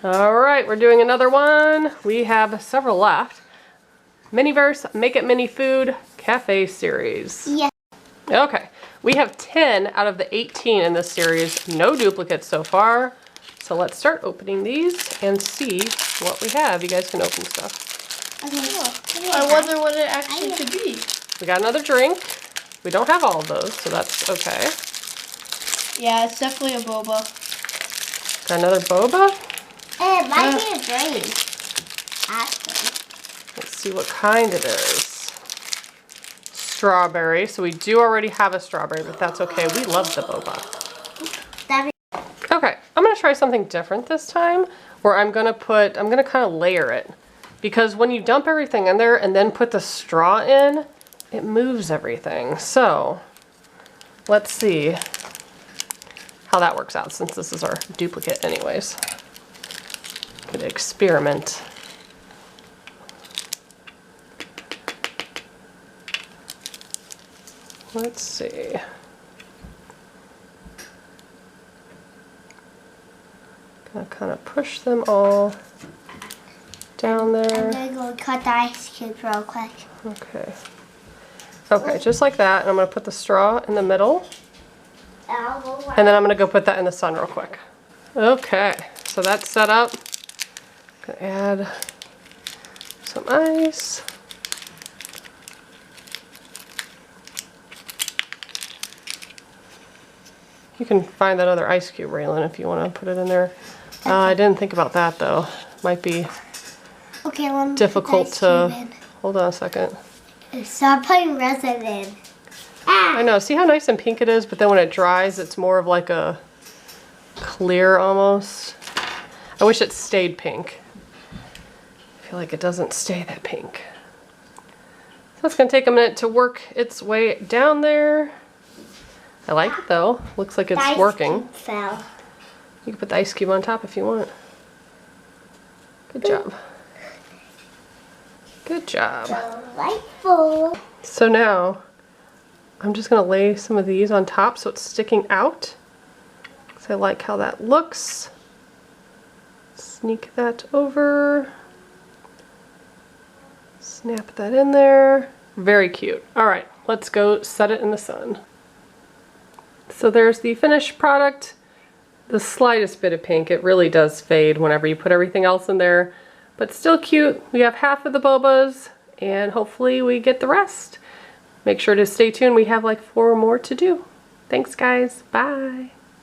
All right, we're doing another one. We have several left. MiniVerse Make It Mini Food Cafe Series. Yeah. Okay, we have 10 out of the 18 in this series. No duplicates so far. So let's start opening these and see what we have. You guys can open stuff. Okay. I wonder what it actually could be. We got another drink. We don't have all of those, so that's okay. Yeah, it's definitely a boba. Got another boba. It might be a drink. Actually. Let's see what kind it is. Strawberry. So we do already have a strawberry, but that's okay. We love the boba. Okay, I'm gonna try something different this time, where I'm gonna kind of layer it. Because when you dump everything in there and then put the straw in, it moves everything. So let's see how that works out, since this is our duplicate anyways. Could experiment. Let's see. Gonna kind of push them all down there. I'm gonna go cut the ice cubes real quick. Okay. Okay, just like that. And I'm gonna put the straw in the middle. And then I'm gonna go put that in the sun real quick. Okay, so that's set up. Gonna add some ice. You can find that other ice cube, Raylan, if you want to put it in there. I didn't think about that though. Might be difficult to. Hold on a second. Stop putting resin in. I know. See how nice and pink it is, but then when it dries, it's more of like a clear almost. I wish it stayed pink. I feel like it doesn't stay that pink. So it's gonna take a minute to work its way down there. I like it though. Looks like it's working. Fell. You can put the ice cube on top if you want. Good job. Good job. Delightful. So now I'm just gonna lay some of these on top so it's sticking out. So I like how that looks. Sneak that over. Snap that in there. Very cute. All right, let's go set it in the sun. So there's the finished product. The slightest bit of pink. It really does fade whenever you put everything else in there, but still cute. We have half of the bobas and hopefully we get the rest. Make sure to stay tuned. We have like 4 more to do. Thanks guys. Bye.